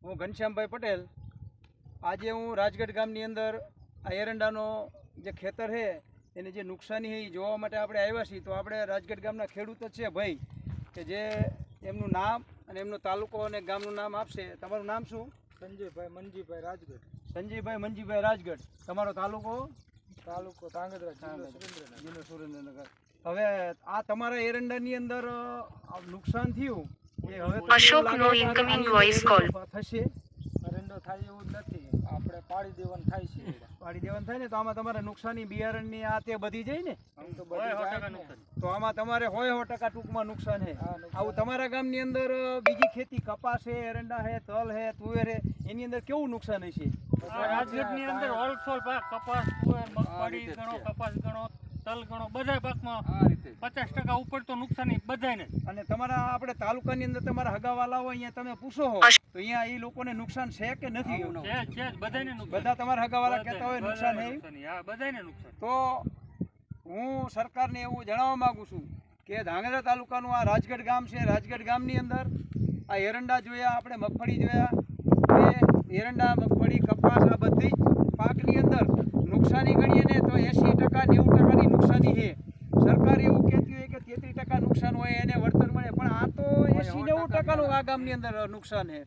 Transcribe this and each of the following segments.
હું ઘનશ્યામભાઈ પટેલ। આજે હું રાજગઢ ગામની અંદર આ એરંડાનો જે ખેતર છે એની જે નુકસાની છે એ જોવા માટે આપણે આવ્યા છીએ। તો આપણે રાજગઢ ગામના ખેડૂત જ છે ભાઈ કે જે એમનું નામ અને એમનો તાલુકો અને ગામનું નામ આપશે। તમારું નામ શું? સંજયભાઈ મંજીભાઈ રાજગઢ। સંજયભાઈ મંજીભાઈ રાજગઢ। તમારો તાલુકો? તાલુકો ધાંગધ્રા, જિલ્લો સુરેન્દ્રનગર। હવે આ તમારા એરંડાની અંદર નુકસાન થયું એ હવે અશોકનો ઇનકમિંગ વોઇસ કોલ થશે? અરંડો થાય એવું જ નથી, આપણે પાડી દેવાનું થાય છે। પાડી દેવાનું થાય ને તો આમાં તમારે નુકસાની બિયારણની આ તે બધી જાય ને, આમ તો બધી જાય ને। તો આમાં તમારે 100% ટૂંકમાં નુકસાન છે। હા, નુકસાન। આવું તમારા ગામની અંદર બીજી ખેતી કપાસ છે, એરંડા છે, તલ છે, તુવેર છે, એની અંદર કેવું નુકસાન હશે? રાજગઢની અંદર હોલસેલ પાક કપાસ, તુવેર, મગફળી ગણો, કપાસ ગણો, તલ ગણો, બધા પાકમાં 50% ઉપર તો નુકસાની બધાને। અને તમારા આપણે તાલુકાની અંદર તમારા હગાવાલા હોય અહીંયા તમે પૂછો હો તો અહીંયા એ લોકોને નુકસાન છે કે નથી? છે બધાને નુકસાન। બધા તમારા હગાવાલા કહેતા હોય નુકસાન છે? હા, બધાને નુકસાન। તો હું સરકારને એવું જણાવવા માંગુ છું કે ધાંગધ્રા તાલુકાનું આ રાજગઢ ગામ છે। રાજગઢ ગામની અંદર આ એરંડા જોયા, આપણે મગફળી જોયા, એ એરંડા, મગફળી, કપાસ આ બધી જ પાકની અંદર નુકસાની ગણીએ ને તો 80% 90%ની નુકસાની છે। સરકાર એવું કહેતી હોય કે 33% નુકસાન હોય એને વળતર મળે, પણ આ તો 80-90%નું આ ગામની અંદર નુકસાન છે।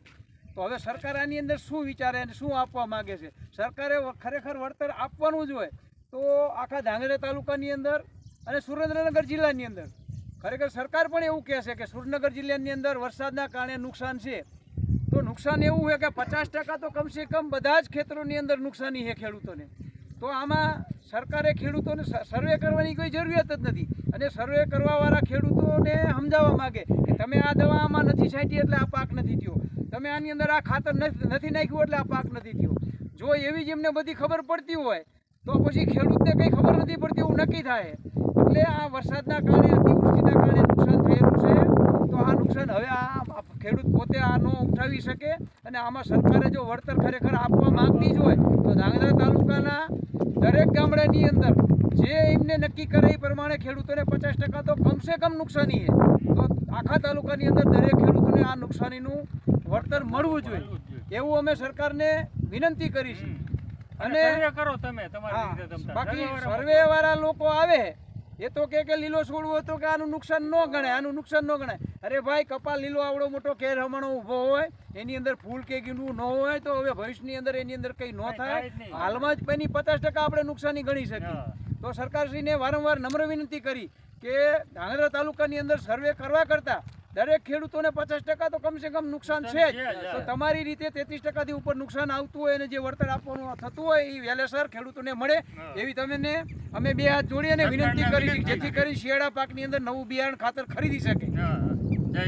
તો હવે સરકાર આની અંદર શું વિચારે અને શું આપવા માગે છે? સરકારે ખરેખર વળતર આપવાનું જ હોય તો આખા ધાંગધ્રા તાલુકાની અંદર અને સુરેન્દ્રનગર જિલ્લાની અંદર ખરેખર સરકાર પણ એવું કહે છે કે સુરેન્દ્રનગર જિલ્લાની અંદર વરસાદના કારણે નુકસાન છે। તો નુકસાન એવું છે કે 50% તો કમસે કમ બધા જ ખેતરોની અંદર નુકસાની છે ખેડૂતોને। તો આમાં સરકારે ખેડૂતોને સર્વે કરવાની કોઈ જરૂરિયાત જ નથી, અને સર્વે કરવાવાળા ખેડૂતોને સમજાવવા માગે કે તમે આ દવા આમાં નથી છાંટી એટલે આ પાક નથી થયો, તમે આની અંદર આ ખાતર નથી નાખ્યું એટલે આ પાક નથી થયો। જો એવી જ એમને બધી ખબર પડતી હોય તો પછી ખેડૂતને કંઈ ખબર નથી પડતી એવું નક્કી થાય। એટલે આ વરસાદના કારણે, અતિવૃષ્ટિના કારણે નુકસાન થયેલું છે। તો આ નુકસાન હવે આ ખેડૂત પોતે આનો ઉઠાવી શકે, અને આમાં સરકારે જો વળતર ખરેખર આપવા માંગતી જ હોય તો ધાંગધ્રા તાલુકાના દરેક ગામડાની અંદર જે એમને નક્કી કરે એ પ્રમાણે ખેડૂતોને 50% તો કમસે કમ નુકસાની છે। તો આખા તાલુકાની અંદર દરેક ખેડૂતોને આ નુકસાનીનું વળતર મળવું જોઈએ એવું અમે સરકારને વિનંતી કરીશું। અને કરો તમે તમારી રીતે। બાકી સર્વે વાળા લોકો આવે એ તો કે લીલો છોડવો તો કે આનું નુકસાન ન ગણાય, આનું નુકસાન ન ગણાય। અરે ભાઈ, કપાલ લીલો આવડો મોટો કેર હમણો ઊભો હોય, એની અંદર ફૂલ કે ગીંડવું ન હોય તો હવે ભવિષ્યની અંદર એની અંદર કંઈ ન થાય। હાલમાં જ એની 50% આપણે નુકસાની ગણી શકીએ। તો સરકારશ્રીને વારંવાર નમ્ર વિનંતી કરી કે ધાંગધ્રા તાલુકાની અંદર સર્વે કરવા કરતાં દરેક ખેડૂતોને 50% તો કમસે કમ નુકસાન છે જ। તો તમારી રીતે 33%થી ઉપર નુકસાન આવતું હોય અને જે વળતર આપવાનું થતું હોય એ વહેલેસર ખેડૂતોને મળે એવી તમને અમે બે હાથ જોડી અને વિનંતી કરી, જેથી કરી શિયાળા પાકની અંદર નવું બિયારણ ખાતર ખરીદી શકે। જય